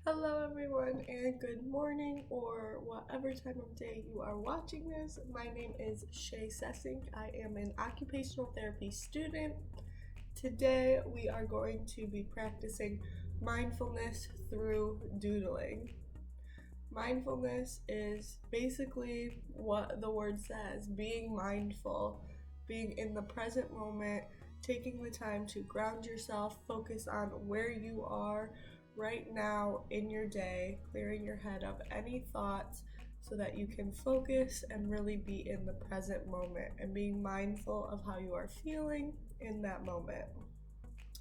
Hello everyone and good morning or whatever time of day you are watching this. My name is Shay Sessing. I am an occupational therapy student. Today we are going to be practicing mindfulness through doodling. Mindfulness is basically what the word says, being mindful, being in the present moment, taking the time to ground yourself, focus on where you are right now in your day, clearing your head of any thoughts so that you can focus and really be in the present moment and being mindful of how you are feeling in that moment.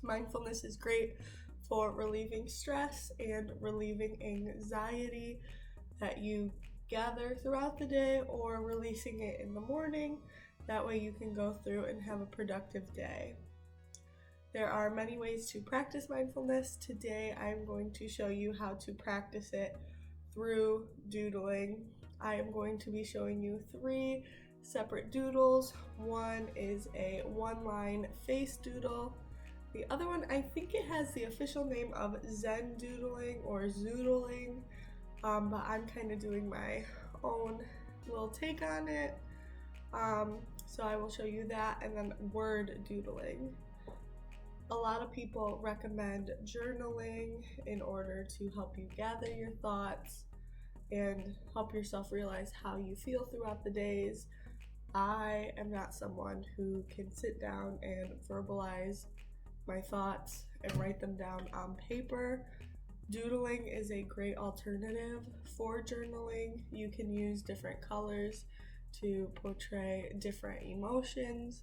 Mindfulness is great for relieving stress and relieving anxiety that you gather throughout the day or releasing it in the morning. That way you can go through and have a productive day. There are many ways to practice mindfulness. Today I'm going to show you how to practice it through doodling. I am going to be showing you 3 separate doodles. One is a one-line face doodle. The other one, I think it has the official name of Zen doodling or zoodling, but I'm kind of doing my own little take on it. So I will show you that, and then word doodling. A lot of people recommend journaling in order to help you gather your thoughts and help yourself realize how you feel throughout the days. I am not someone who can sit down and verbalize my thoughts and write them down on paper. Doodling is a great alternative for journaling. You can use different colors to portray different emotions.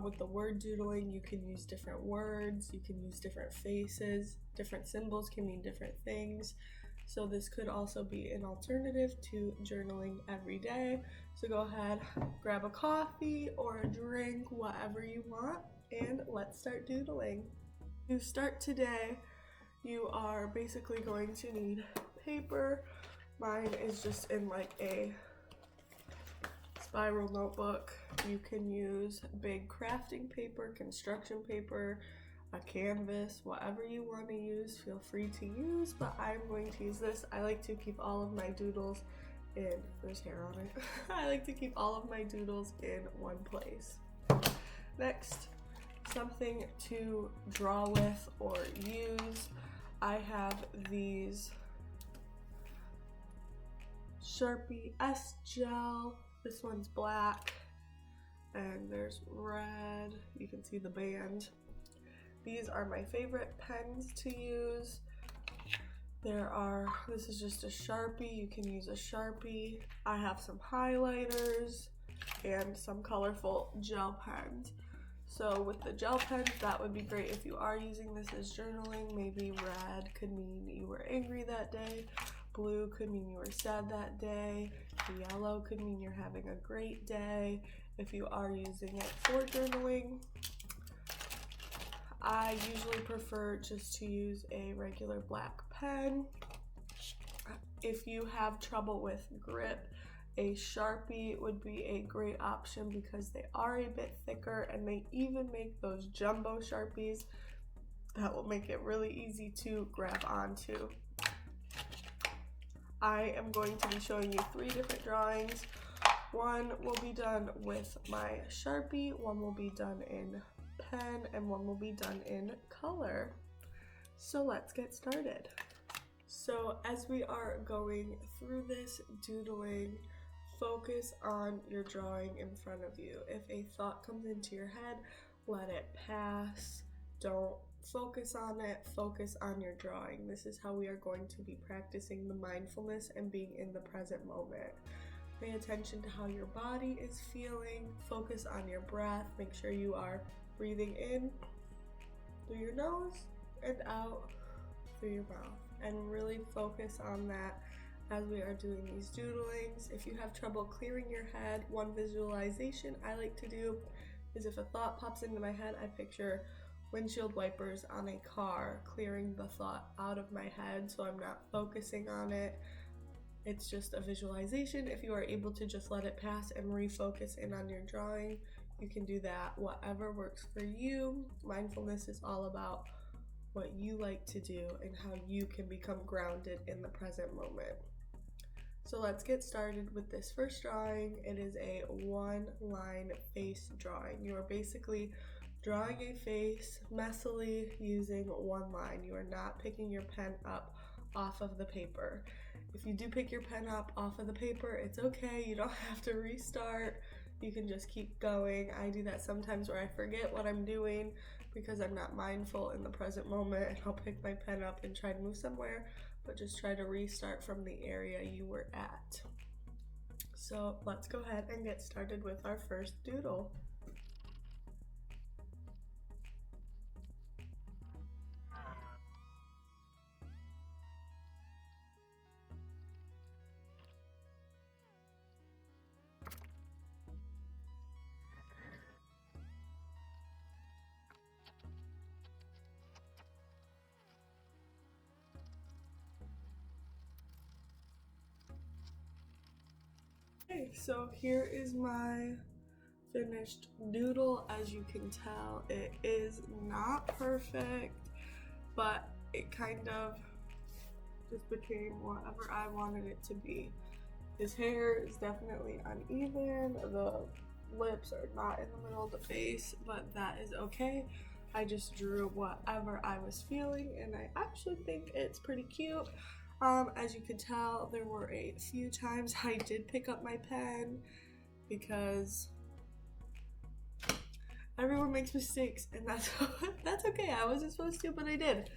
With the word doodling, you can use different words, you can use different faces, different symbols can mean different things. So this could also be an alternative to journaling every day. So go ahead, grab a coffee or a drink, whatever you want, and let's start doodling. To start today, you are basically going to need paper. Mine is just in like a spiral notebook. You can use big crafting paper, construction paper, a canvas, whatever you want to use, feel free to use, but I'm going to use this. I like to keep all of my doodles in, there's hair on it. I like to keep all of my doodles in one place. Next, something to draw with or use. I have these Sharpie S gel. This one's black and there's red. You can see the band. These are my favorite pens to use. This is just a Sharpie. You can use a Sharpie. I have some highlighters and some colorful gel pens. So with the gel pens, that would be great if you are using this as journaling. Maybe red could mean you were angry that day. Blue could mean you were sad that day. Yellow could mean you're having a great day. If you are using it for journaling, I usually prefer just to use a regular black pen. If you have trouble with grip, a Sharpie would be a great option because they are a bit thicker, and they even make those jumbo Sharpies that will make it really easy to grab onto. I am going to be showing you 3 different drawings. One will be done with my Sharpie, one will be done in pen, and one will be done in color. So let's get started. So as we are going through this doodling, focus on your drawing in front of you. If a thought comes into your head, let it pass. Don't focus on it, focus on your drawing. This is how we are going to be practicing the mindfulness and being in the present moment. Pay attention to how your body is feeling. Focus on your breath. Make sure you are breathing in through your nose and out through your mouth. And really focus on that as we are doing these doodlings. If you have trouble clearing your head, one visualization I like to do is if a thought pops into my head, I picture windshield wipers on a car, clearing the thought out of my head so I'm not focusing on it. It's just a visualization. If you are able to just let it pass and refocus in on your drawing, you can do that. Whatever works for you. Mindfulness is all about what you like to do, and how you can become grounded in the present moment. So let's get started with this first drawing. It is a one-line face drawing. You are basically drawing a face messily using one line. You are not picking your pen up off of the paper. If you do pick your pen up off of the paper, it's okay. You don't have to restart. You can just keep going. I do that sometimes where I forget what I'm doing because I'm not mindful in the present moment, and I'll pick my pen up and try to move somewhere, but just try to restart from the area you were at. So let's go ahead and get started with our first doodle. Okay, so here is my finished doodle. As you can tell, it is not perfect, but it kind of just became whatever I wanted it to be. His hair is definitely uneven, the lips are not in the middle of the face, but that is okay. I just drew whatever I was feeling, and I actually think it's pretty cute. As you can tell, there were a few times I did pick up my pen because everyone makes mistakes, and that's okay. I wasn't supposed to, but I did.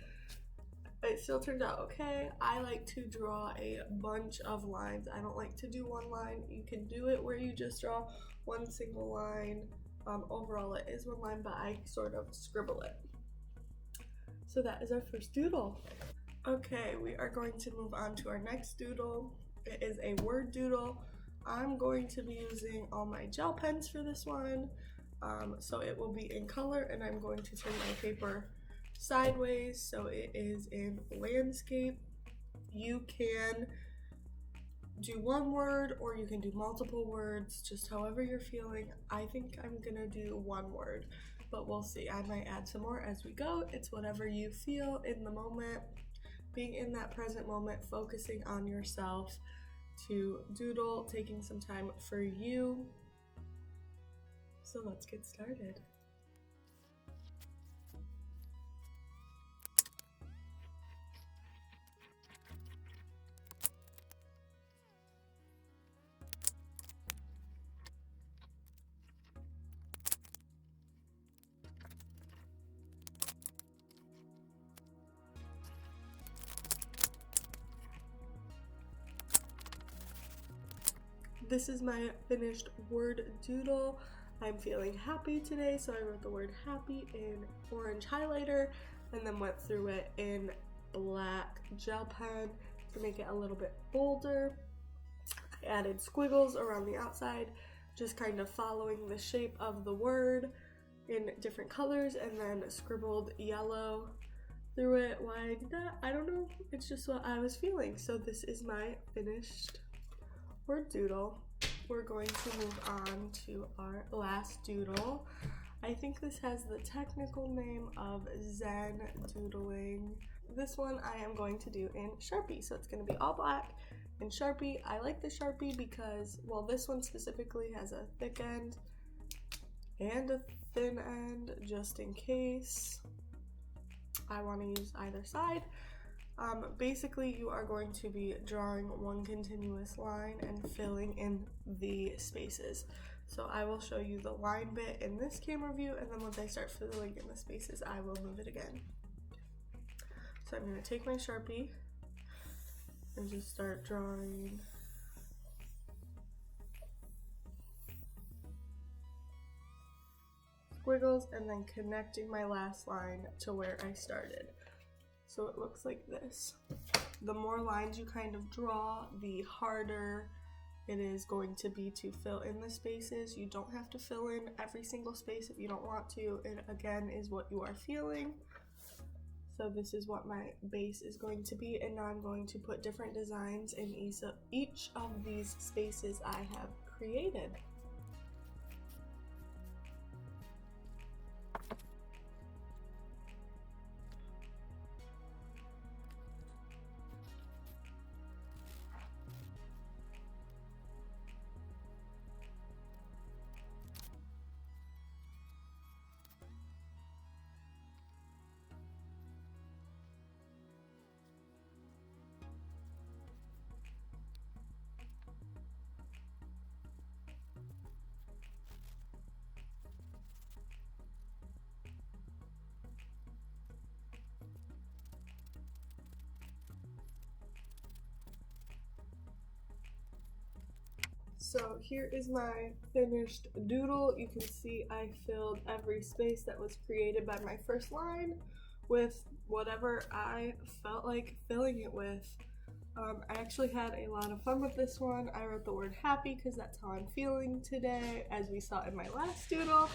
It still turned out okay. I like to draw a bunch of lines. I don't like to do one line. You can do it where you just draw one single line. Overall it is one line, but I sort of scribble it. So that is our first doodle. Okay, we are going to move on to our next doodle. It is a word doodle. I'm going to be using all my gel pens for this one. So it will be in color, and I'm going to turn my paper sideways so it is in landscape. You can do one word or you can do multiple words, just however you're feeling. I think I'm gonna do one word, but we'll see. I might add some more as we go. It's whatever you feel in the moment. Being in that present moment, focusing on yourself to doodle, taking some time for you. So let's get started. This is my finished word doodle. I'm feeling happy today, so I wrote the word happy in orange highlighter and then went through it in black gel pen to make it a little bit bolder. I added squiggles around the outside, just kind of following the shape of the word in different colors, and then scribbled yellow through it. Why I did that, I don't know. It's just what I was feeling. So this is my finished word doodle. We're going to move on to our last doodle. I think this has the technical name of Zen doodling. This one I am going to do in Sharpie, so it's going to be all black in Sharpie. I like the Sharpie because, well, this one specifically has a thick end and a thin end, just in case I want to use either side. Basically, you are going to be drawing one continuous line and filling in the spaces. So I will show you the line bit in this camera view, and then once I start filling in the spaces, I will move it again. So I'm going to take my Sharpie and just start drawing squiggles and then connecting my last line to where I started. So it looks like this. The more lines you kind of draw, the harder it is going to be to fill in the spaces. You don't have to fill in every single space if you don't want to. It again is what you are feeling. So this is what my base is going to be, and now I'm going to put different designs in each of these spaces I have created. So here is my finished doodle. You can see I filled every space that was created by my first line with whatever I felt like filling it with. I actually had a lot of fun with this one. I wrote the word happy because that's how I'm feeling today, as we saw in my last doodle.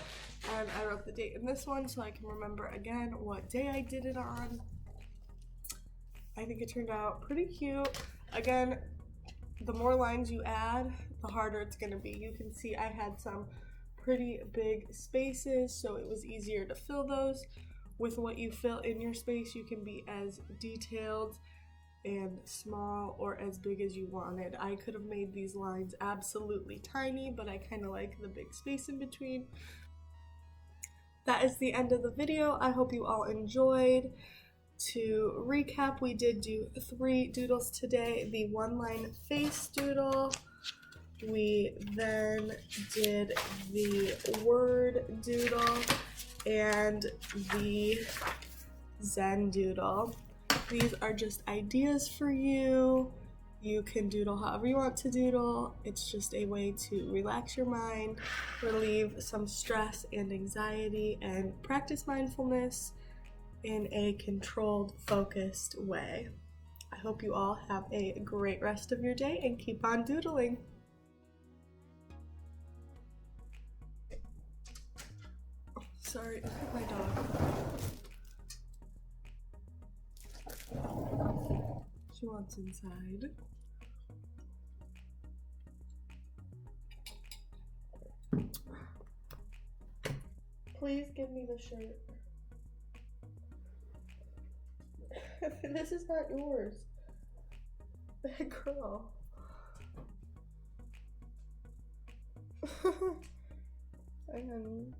And I wrote the date in this one so I can remember again what day I did it on. I think it turned out pretty cute. Again, the more lines you add, the harder it's going to be. You can see I had some pretty big spaces, so it was easier to fill those. With what you fill in your space, you can be as detailed and small or as big as you wanted. I could have made these lines absolutely tiny, but I kind of like the big space in between. That is the end of the video. I hope you all enjoyed. To recap, we did do 3 doodles today. The one-line face doodle. We then did the word doodle and the Zen doodle. These are just ideas for you. You can doodle however you want to doodle. It's just a way to relax your mind, relieve some stress and anxiety, and practice mindfulness in a controlled, focused way. I hope you all have a great rest of your day and keep on doodling. Oh, sorry, look at my dog. She wants inside. Please give me the shirt. This is not yours. Bad girl. Hi, honey.